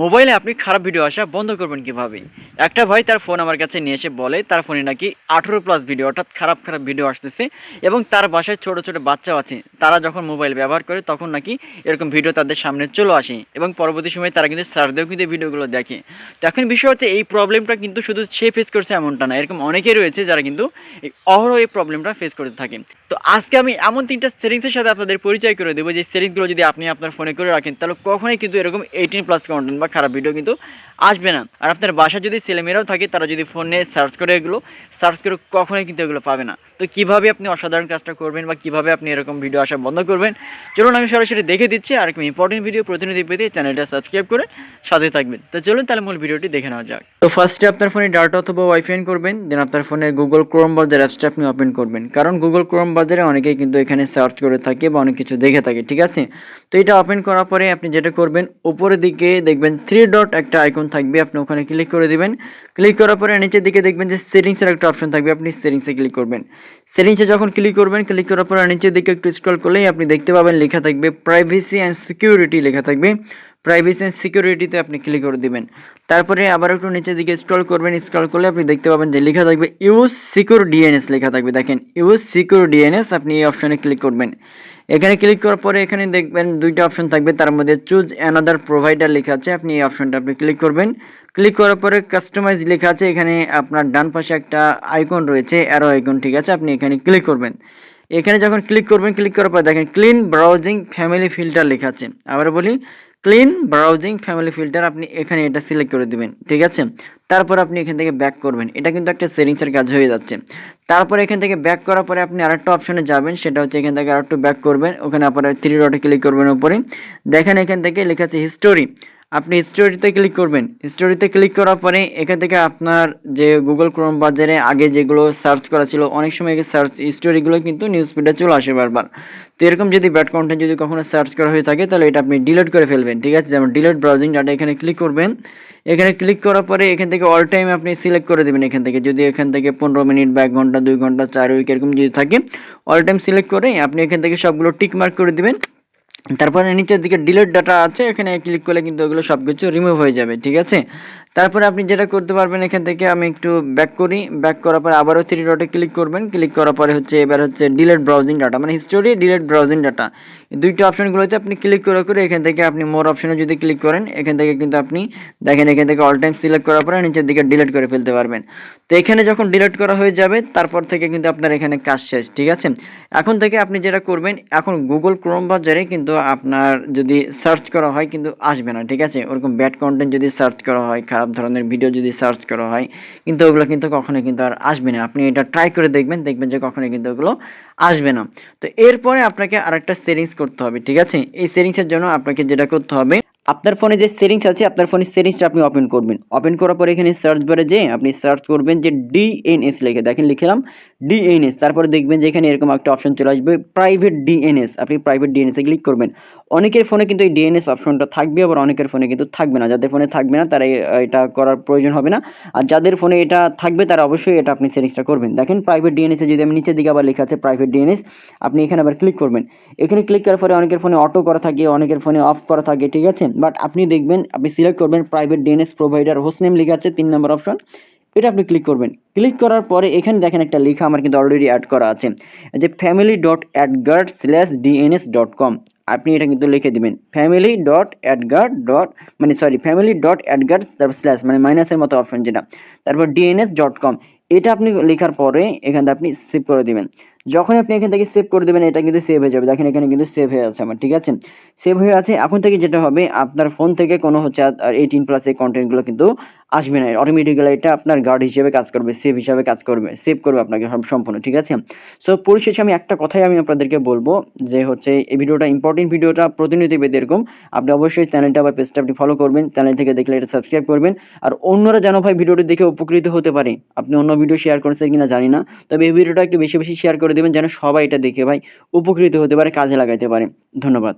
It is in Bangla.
মোবাইলে আপনি খারাপ ভিডিও আসা বন্ধ করবেন কিভাবে? একটা ভাই তার ফোন আমার কাছে নিয়ে এসে বলে তার ফোনে নাকি 18 প্লাস ভিডিও অর্থাৎ খারাপ খারাপ ভিডিও আসতেছে এবং তার বাসায় ছোট ছোট বাচ্চাও আছে। তারা যখন মোবাইল ব্যবহার করে তখন নাকি এরকম ভিডিও তাদের সামনে চলে আসে এবং পরবর্তী সময়ে তারা কিন্তু সার্চ দিয়েও কিন্তু এই ভিডিওগুলো দেখে। তো এখন বিষয় হচ্ছে এই প্রবলেমটা কিন্তু শুধু সে ফেস করছে এমনটা না, এরকম অনেকেই রয়েছে যারা কিন্তু এই অহরহ এই প্রবলেমটা ফেস করতে থাকে। তো আজকে আমি এমন 3টা সেটিংসের সাথে আপনাদের পরিচয় করে দেবো যে সেটিংসগুলো যদি আপনি আপনার ফোনে করে রাখেন তাহলে কখনোই কিন্তু এরকম 18 প্লাস কন্টেন্ট বা খারাপ ভিডিও কিন্তু আসবে না। আর আপনার বাসায় যদি ছেলেমেয়েরাও থাকে তারা যদি ফোনে সার্চ করে এগুলো সার্চ করে কখনোই কিন্তু এগুলো পাবে না। তো কিভাবে আপনি অসাধারণ কাজটা করবেন বা কিভাবে আপনি এরকম ভিডিও আসা বন্ধ করবেন, চলুন আমি সরাসরি দেখে দিচ্ছি। আর একটা ইম্পর্টেন্ট ভিডিও প্রতিনিধি পেতে চ্যানেলটা সাবস্ক্রাইব করে সাথে থাকবেন। তো চলুন তাহলে মূল ভিডিওটি দেখে নেওয়া যাক। তো ফার্স্টে আপনার ফোনে ডাটা অথবা ওয়াইফাই অন করবেন, দেন আপনার ফোনের গুগল ক্রোম ব্রাউজার অ্যাপসটা আপনি ওপেন করবেন, কারণ গুগল ক্রোম ব্রাউজারে অনেকেই কিন্তু এখানে সার্চ করে থাকে বা অনেক কিছু দেখে থাকে, ঠিক আছে। তো এটা ওপেন করার পরে আপনি যেটা করবেন, উপরের দিকে দেখবেন 3 ডট একটা আইকন থাকবে, আপনি ওখানে ক্লিক করে দিবেন। ক্লিক করার পরে নিচের দিকে দেখবেন যে সেটিংসের একটা অপশন থাকবে, আপনি সেটিংসে ক্লিক করবেন। সেটিংসে যখন ক্লিক করবেন, ক্লিক করার পরে নিচের দিকে একটু স্ক্রল করলেই আপনি দেখতে পাবেন লেখা থাকবে প্রাইভেসি অ্যান্ড সিকিউরিটি লেখা থাকবে। প্রাইভেসি অ্যান্ড সিকিউরিটিতে আপনি ক্লিক করে দিবেন। তারপরে আবার একটু নিচের দিকে স্ক্রল করবেন, স্ক্রল করলে আপনি দেখতে পাবেন যে লেখা থাকবে ইউজ সিকিউর ডিএনএস লেখা থাকবে। দেখেন ইউজ সিকিউর ডিএনএস, আপনি এই অপশনে ক্লিক করবেন। এখানে ক্লিক করার পরে এখানে দেখবেন দুইটা অপশন থাকবে, তার মধ্যে চুজ অ্যানাদার প্রোভাইডার লেখা আছে, আপনি এই অপশনটা আপনি ক্লিক করবেন। ক্লিক করার পরে কাস্টমাইজ লেখা আছে, এখানে আপনার ডান পাশে একটা আইকন রয়েছে, অ্যারো আইকন, ঠিক আছে, আপনি এখানে ক্লিক করবেন। এখানে যখন ক্লিক করবেন, ক্লিক করার পর দেখেন ক্লিন ব্রাউজিং ফ্যামিলি ফিল্টার লেখা আছে। আবার বলি, ক্লিন ব্রাউজিং ফ্যামিলি ফিল্টার, আপনি এখানে এটা সিলেক্ট করে দিবেন, ঠিক আছে। তারপর আপনি এখান থেকে ব্যাক করবেন, এটা কিন্তু একটা সেটিংসের কাজ হয়ে যাচ্ছে। তারপর এখান থেকে ব্যাক করার পরে আপনি আরেকটা অপশনে যাবেন, সেটা হচ্ছে এখান থেকে আরেকটু ব্যাক করবেন, ওখানে আপনার 3 ডটে ক্লিক করবেন উপরে। দেখেন এখান থেকে লেখা আছে হিস্টোরি, আপনি স্টোরিতে ক্লিক করবেন। স্টোরিতে ক্লিক করার পরে এখান থেকে আপনার যে গুগল ক্রোম বাজারে আগে যেগুলো সার্চ করা ছিল, অনেক সময় সার্চ স্টোরিগুলো কিন্তু নিউজ ফিডে চলে আসে বারবার। তো এরকম যদি ব্যাড কন্টেন্ট যদি কখনো সার্চ করা হয়ে থাকে তাহলে এটা আপনি ডিলিট করে ফেলবেন, ঠিক আছে। যেমন ডিলিট ব্রাউজিং ডাটা, এখানে ক্লিক করবেন। এখানে ক্লিক করার পরে এখান থেকে অল টাইম আপনি সিলেক্ট করে দেবেন। এখান থেকে যদি এখান থেকে 15 মিনিট বা 1 ঘন্টা 2 ঘন্টা 4 উইক এরকম যদি থাকে, অল টাইম সিলেক্ট করে আপনি এখান থেকে সবগুলো টিক মার্ক করে দিবেন। তারপরে নিচের দিকে ডিলিট ডাটা আছে, এখানে ক্লিক করলে কিন্তু ওগুলো সবকিছু রিমুভ হয়ে যাবে, ঠিক আছে। তারপরে আপনি যেটা করতে পারবেন, এখান থেকে আমি একটু ব্যাক করি, ব্যাক করার পরে আবারও 3 ডটে ক্লিক করবেন। ক্লিক করার পরে হচ্ছে এবার হচ্ছে ডিলিট ব্রাউজিং ডাটা, মানে হিস্টোরি ডিলিট ব্রাউজিং ডাটা, এই দুইটা অপশনগুলোতে আপনি ক্লিক করে করে এখান থেকে আপনি মোর অপশনে যদি ক্লিক করেন, এখান থেকে কিন্তু আপনি দেখেন এখান থেকে অল টাইম সিলেক্ট করার পরে নিচের দিকে ডিলিট করে ফেলতে পারবেন। তো এখানে যখন ডিলিট করা হয়ে যাবে তারপর থেকে কিন্তু আপনার এখানে কাজ শেষ, ঠিক আছে। এখন থেকে আপনি যেটা করবেন, এখন গুগল ক্রোম বাজারে কিন্তু আপনার যদি সার্চ করা হয় কিন্তু আসবে না, ঠিক আছে। ওরকম ব্যাড কন্টেন্ট যদি সার্চ করা হয়, খারাপ ধরনের ভিডিও যদি সার্চ করা হয়, কিন্তু ওগুলো কিন্তু কখনোই কিন্তু আর আসবে না। আপনি এটা ট্রাই করে দেখবেন, দেখবেন যে কখনোই কিন্তু ওগুলো আসবে না। তো এরপরে আপনাকে আরেকটা সেটিংস করতে হবে, ঠিক আছে। এই সেটিংসের জন্য আপনাকে যেটা করতে হবে, আপনার ফোনে যে সেটিংস আছে, আপনার ফোনের সেটিংসটা আপনি ওপেন করবেন। ওপেন করার পরে এখানে সার্চ বারে যেয়ে আপনি সার্চ করবেন যে ডিএনএস লিখে, দেখেন লিখলাম ডিএনএস। তারপরে দেখবেন যে এখানে এরকম একটা অপশন চলে আসবে প্রাইভেট ডিএনএস, আপনি প্রাইভেট ডিএনএস এ ক্লিক করবেন। অনেকের ফোনে কিন্তু এই ডিএনএস অপশনটা থাকবে, আবার অনেকের ফোনে কিন্তু থাকবে না। যাদের ফোনে থাকবে না তারা এটা করার প্রয়োজন হবে না, আর যাদের ফোনে এটা থাকবে তারা অবশ্যই এটা আপনি সেটিংসটা করবেন। দেখেন প্রাইভেট ডিএনএস এ যদি আমি নিচের দিকে আবার লেখা আছে প্রাইভেট ডিএনএস, আপনি এখানে আবার ক্লিক করবেন। এখানে ক্লিক করার পরে অনেকের ফোনে অটো করা থাকে, অনেকের ফোনে অফ করা থাকে, ঠিক আছে। বাট আপনি দেখবেন, আপনি সিলেক্ট করবেন private DNS provider host name লেখা আছে 3 নম্বর অপশন, এটা আপনি ক্লিক করবেন। ক্লিক করার পরে এখানে দেখেন একটা লেখা আমার কিন্তু অলরেডি অ্যাড করা আছে, যে family.adgard/dns.com, আপনি এটা কিন্তু লিখে দিবেন family.adgard. মানে সরি family.adgard স্ল্যাশ মানে মাইনাসের মতো অপশন যেটা, তারপর dns.com, এটা আপনি লেখার পরে এখানে আপনি সেভ করে দিবেন। যখন আপনি এখান থেকে সেভ করে দেবেন, এটা কিন্তু সেভ হয়ে যাবে। দেখেন এখানে কিন্তু সেভ হয়ে আছে আমার, ঠিক আছে, সেভ হয়ে আছে। এখন থেকে যেটা হবে, আপনার ফোন থেকে কোনো হচ্ছে আর 18 প্লাস এই কন্টেন্টগুলো কিন্তু আসবে না, অটোমেটিক্যালি এটা আপনার গার্ড হিসেবে কাজ করবে, সেভ হিসাবে কাজ করবে, সেভ করবে আপনাকে সম্পূর্ণ, ঠিক আছে। সো পরিশেষে আমি একটা কথাই আমি আপনাদেরকে বলবো, যে হচ্ছে এই ভিডিওটা ইম্পর্টেন্ট, ভিডিওটা প্রতিনিয়ত পেতে এরকম আপনি অবশ্যই চ্যানেলটা বা পেজটা আপনি ফলো করবেন, চ্যানেল থেকে দেখলে এটা সাবস্ক্রাইব করবেন। আর অন্যরা যেন ভাই ভিডিওটি দেখে উপকৃত হতে পারে, আপনি অন্য ভিডিও শেয়ার করেছেন কিনা জানি না, তবে এই ভিডিওটা একটু বেশি বেশি শেয়ার করে দেবেন, যেন সবাই এটা দেখে ভাই উপকৃত হতে পারে, কাজে লাগাইতে পারে। ধন্যবাদ।